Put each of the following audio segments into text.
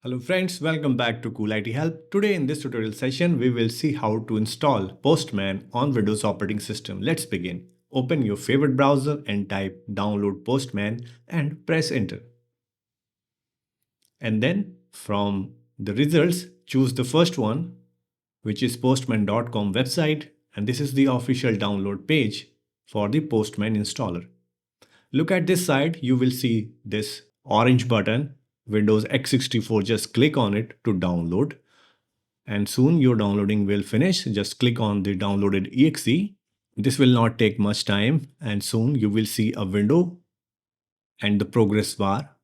Hello friends, welcome back to Cool IT Help. Today in this tutorial session, we will see how to install Postman on Windows operating system. Let's begin. Open your favorite browser and type download Postman and press enter. And then from the results, choose the first one, which is postman.com website, and this is the official download page for the Postman installer. Look at this side, you will see this orange button, Windows x64. Just click on it to download. And soon your downloading will finish. Just click on the downloaded exe. This will not take much time, and soon you will see a window and the progress bar.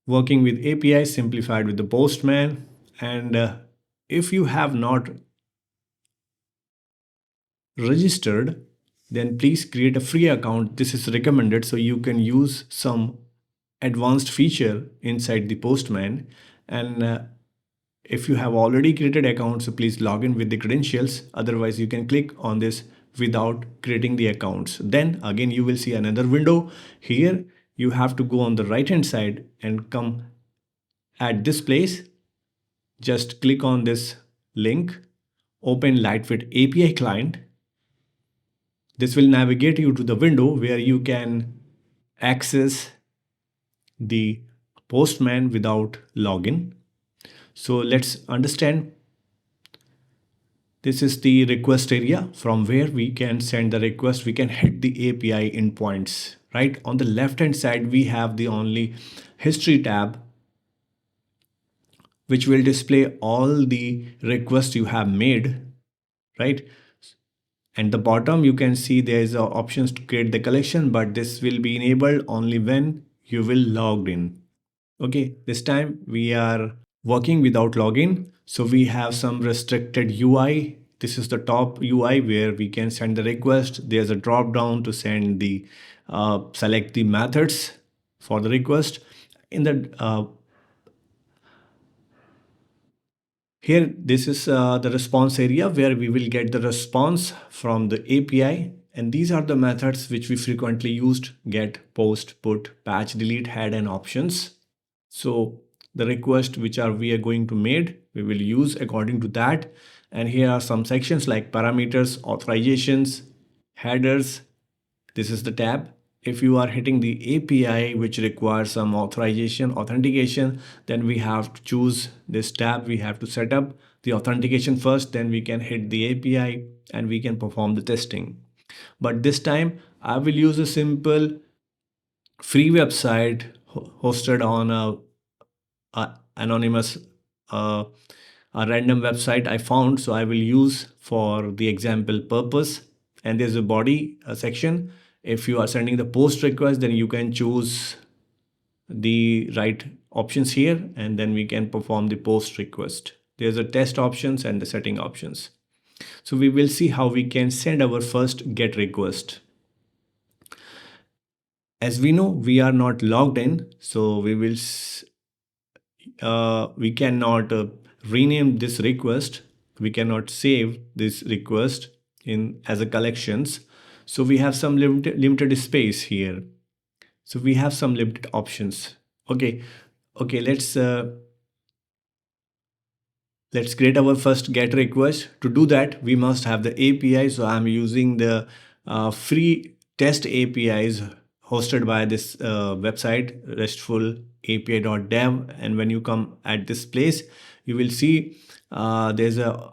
Working with API simplified with the Postman. And if you have not registered, then please create a free account. This is recommended so you can use some advanced feature inside the Postman. And if you have already created account, so please log in with the credentials. Otherwise you can click on this without creating the accounts. Then again you will see another window. Here you have to go on the right hand side and come at this place. Just click on this link, open Lightweight API client. This will navigate you to the window where you can access the Postman without login. So let's understand. This is the request area from where we can send the request. We can hit the API endpoints. Right on the left hand side, we have the only history tab, which will display all the requests you have made. Right. And the bottom you can see there is options to create the collection, but this will be enabled only when you will logged in. Okay, this time we are working without login. So we have some restricted UI. This is the top UI where we can send the request. There's a drop down to send the select the methods for the request. In the here, this is the response area where we will get the response from the API. And these are the methods which we frequently used: get, post, put, patch, delete, head, and options. So the request which we are going to made, we will use according to that. And here are some sections like parameters, authorizations, headers. This is the tab. If you are hitting the API which requires some authorization, authentication, then we have to choose this tab. We have to set up the authentication first, then we can hit the API and we can perform the testing. But this time I will use a simple free website hosted on a anonymous a random website I found. So I will use for the example purpose. And there's a body section. If you are sending the post request, then you can choose the right options here, and then we can perform the post request. There's a test options and the setting options. So we will see how we can send our first get request. As we know, we are not logged in, so we cannot rename this request. We cannot save this request in as a collections. So we have some limited space here. So we have some limited options. Okay, let's create our first get request. To do that, we must have the API. So I'm using the free test APIs hosted by this website, RESTful API.dev. And when you come at this place, you will see there's a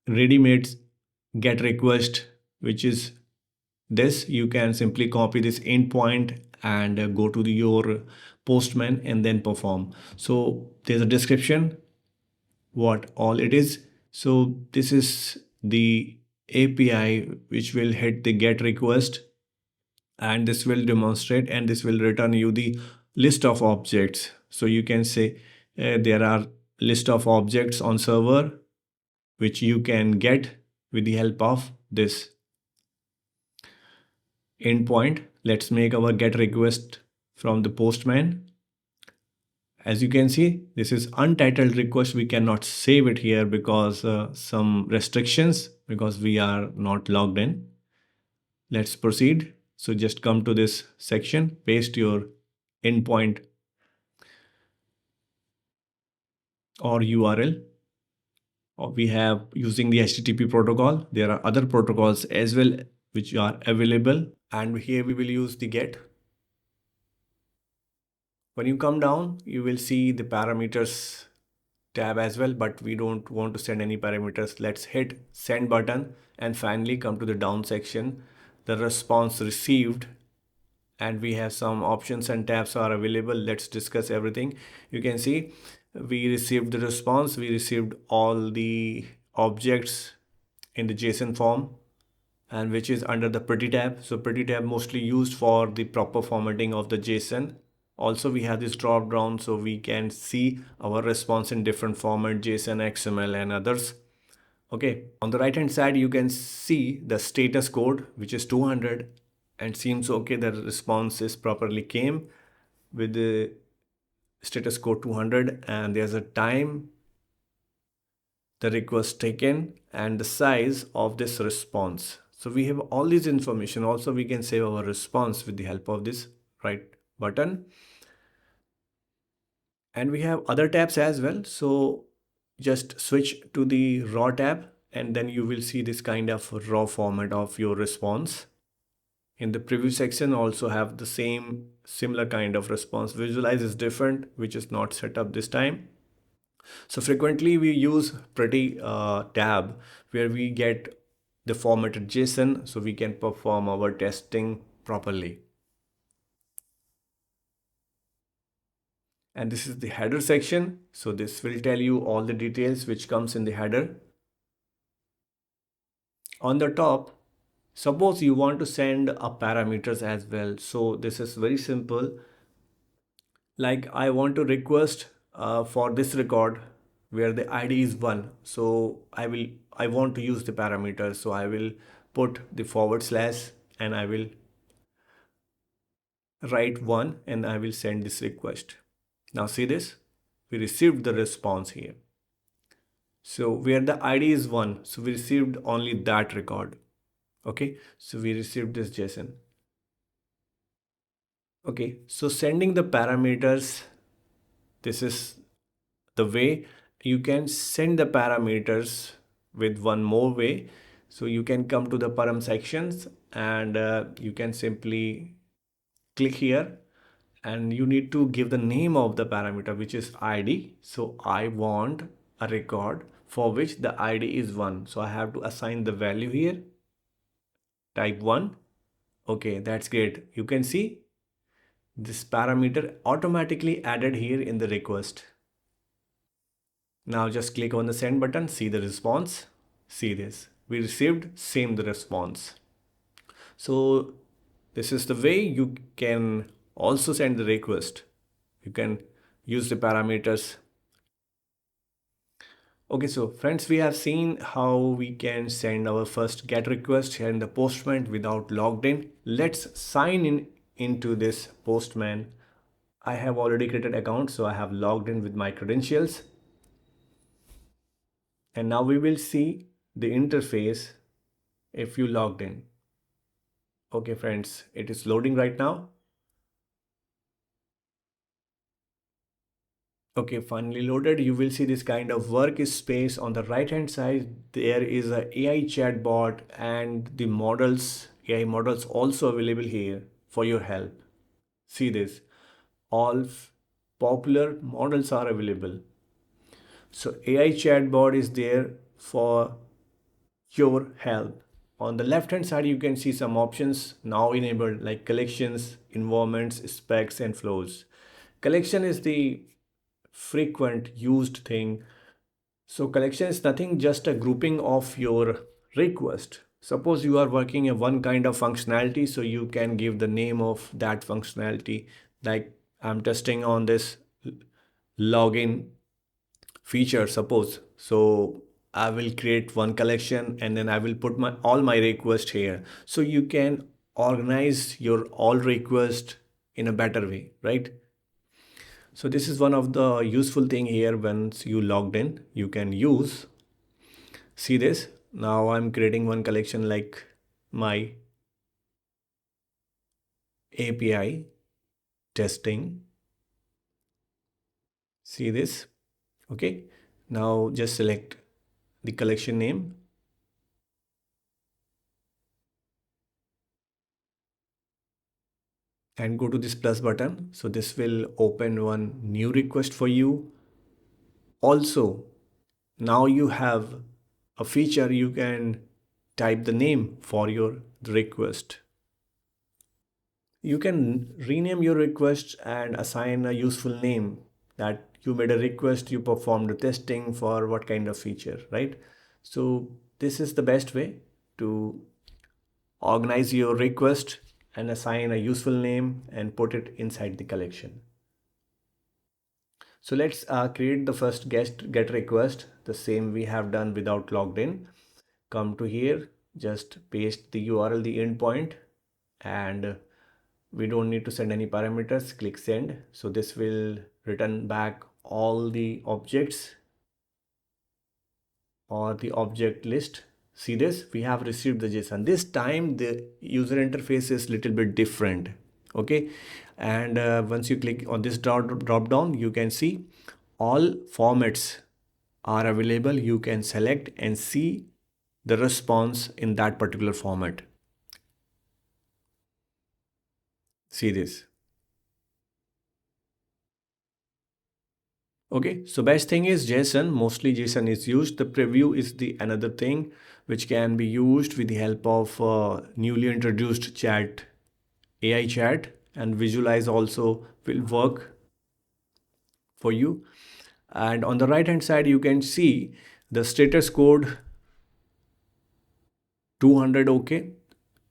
ready-made get request, which is this. You can simply copy this endpoint and go to your Postman and then perform. So there's a description what all it is. So this is the API which will hit the get request, and this will demonstrate, and this will return you the list of objects. So you can say there are list of objects on server which you can get with the help of this endpoint. Let's make our get request from the Postman. As you can see, this is untitled request. We cannot save it here because some restrictions, because we are not logged in. Let's proceed. So just come to this section, paste your endpoint or URL. Or we have using the HTTP protocol. There are other protocols as well which are available. And here we will use the get. When you come down, you will see the parameters tab as well, but we don't want to send any parameters. Let's hit send button and finally come to the down section, the response received, and we have some options and tabs are available. Let's discuss everything. You can see we received the response, we received all the objects in the JSON form, and which is under the pretty tab. So pretty tab mostly used for the proper formatting of the JSON. Also we have this drop down so we can see our response in different format, JSON, XML and others. Okay, on the right hand side you can see the status code which is 200 and seems okay, the response is properly came with the status code 200, and there's a time the request taken and the size of this response. So we have all these information. Also we can save our response with the help of this right button, and we have other tabs as well. So just switch to the raw tab and then you will see this kind of raw format of your response. In the preview section also have the same similar kind of response. Visualize is different, which is not set up this time. So frequently we use pretty tab where we get the formatted JSON so we can perform our testing properly. And this is the header section. So this will tell you all the details which comes in the header. On the top, suppose you want to send a parameters as well. So this is very simple. Like I want to request for this record where the ID is 1. So I want to use the parameter. So I will put the forward slash and I will write 1 and I will send this request. Now see this, we received the response here. So where the ID is 1, so we received only that record. Okay, so we received this JSON. Okay, so sending the parameters, this is the way you can send the parameters with one more way. So you can come to the param sections and you can simply click here and you need to give the name of the parameter which is ID. So I want a record for which the ID is 1. So I have to assign the value here, type 1. Okay, that's great. You can see this parameter automatically added here in the request. Now just click on the send button, see the response, see this. We received same the response. So this is the way you can also send the request. You can use the parameters. Okay, so friends, we have seen how we can send our first GET request here in the Postman without logged in. Let's sign in into this Postman. I have already created account, so I have logged in with my credentials. And now we will see the interface if you logged in. Okay friends, it is loading right now. Okay, finally loaded. You will see this kind of workspace on the right hand side. There is a AI chatbot and the models, AI models also available here for your help. See this, all popular models are available. So AI chatbot is there for your help. On the left hand side, you can see some options now enabled like collections, environments, specs, and flows. Collection is the frequent used thing. So collection is nothing just a grouping of your request. Suppose you are working in one kind of functionality, so you can give the name of that functionality. Like I'm testing on this login feature, suppose. So I will create one collection and then I will put my all my request here. So you can organize your all request in a better way, right? So this is one of the useful thing here. Once you logged in, you can use, see this. Now I'm creating one collection like my API testing. See this? Okay. Now just select the collection name and go to this plus button. So this will open one new request for you. Also, now you have a feature you can type the name for your request. You can rename your request and assign a useful name that you made a request, you performed the testing for what kind of feature, right? So this is the best way to organize your request and assign a useful name and put it inside the collection. So let's create the first guest get request the same we have done without logged in. Come to here, just paste the URL, the endpoint, and we don't need to send any parameters. Click send. So this will return back all the objects or the object list. See this, we have received the JSON. This time the user interface is little bit different. Okay, and once you click on this drop down, you can see all formats are available. You can select and see the response in that particular format. See this. Okay, so best thing is JSON. Mostly JSON is used. The preview is the another thing which can be used with the help of newly introduced chat, AI chat, and visualize also will work for you. And on the right hand side, you can see the status code 200 OK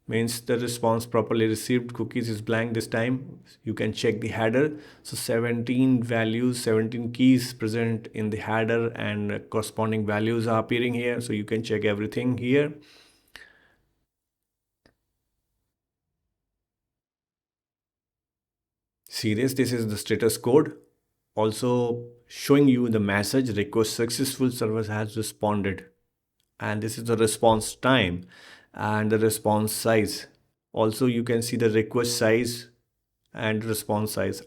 means the response properly received. Cookies is blank this time. You can check the header. So 17 values, 17 keys present in the header and corresponding values are appearing here. So you can check everything here. See this is the status code. Also showing you the message request successful, server has responded. And this is the response time and the response size. Also you can see the request size and response size.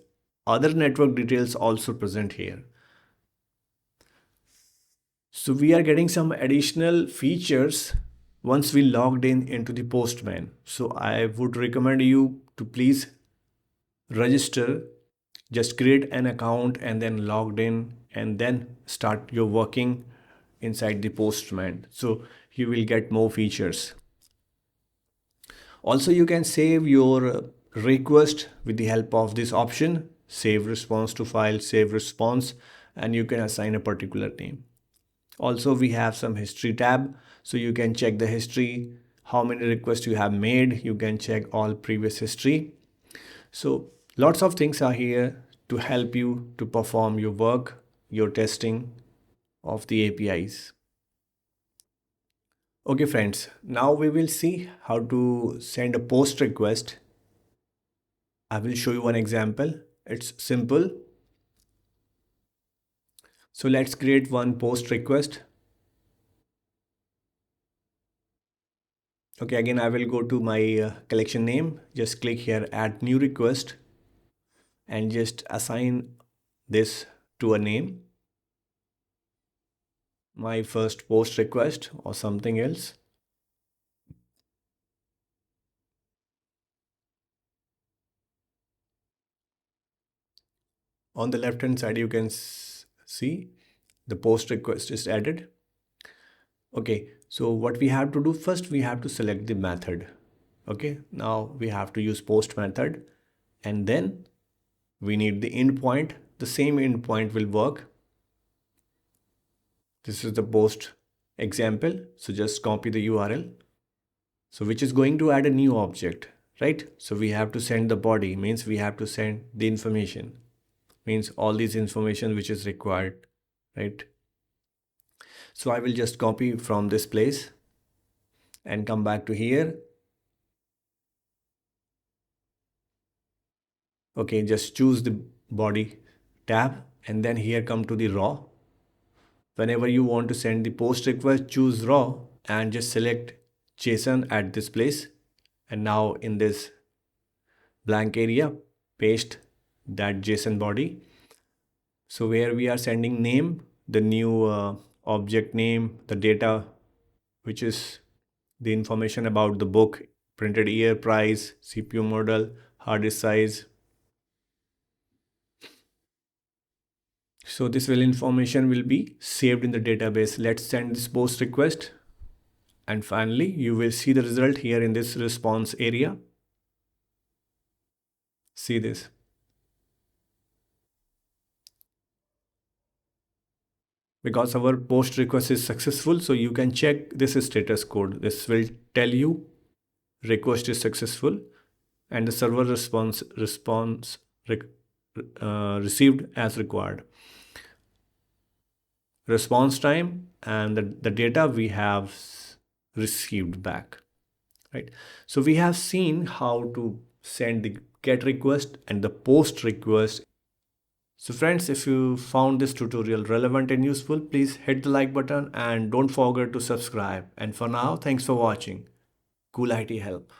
Other network details also present here. So we are getting some additional features once we logged in into the Postman. So I would recommend you to please register, just create an account and then logged in and then start your working inside the Postman. So you will get more features. Also, you can save your request with the help of this option, save response to file, save response, and you can assign a particular name. Also, we have some history tab, so you can check the history, how many requests you have made. You can check all previous history. So lots of things are here to help you to perform your work, your testing of the APIs. Okay friends, now we will see how to send a post request. I will show you one example. It's simple. So let's create one post request. Okay, again, I will go to my collection name. Just click here, add new request, and just assign this to a name. My first post request or something else. On the left hand side, you can see the post request is added. Okay, so what we have to do first, we have to select the method. Okay, now we have to use post method and then we need the endpoint. The same endpoint will work. This is the post example. So just copy the URL. So which is going to add a new object, right? So we have to send the body, means we have to send the information, means all these information which is required, right? So I will just copy from this place and come back to here. Okay, just choose the body tab and then here come to the raw. Whenever you want to send the post request, choose raw and just select JSON at this place. And now in this blank area, paste that JSON body. So where we are sending name, the new object name, the data, which is the information about the book, printed year, price, CPU model, hard disk size. So this will information will be saved in the database. Let's send this post request. And finally, you will see the result here in this response area. See this. Because our post request is successful, so you can check this status code. This will tell you request is successful and the server response received as required. Response time and the data we have received back, right? So we have seen how to send the get request and the post request. So friends, if you found this tutorial relevant and useful, please hit the like button and don't forget to subscribe. And for now, thanks for watching. Cool IT Help.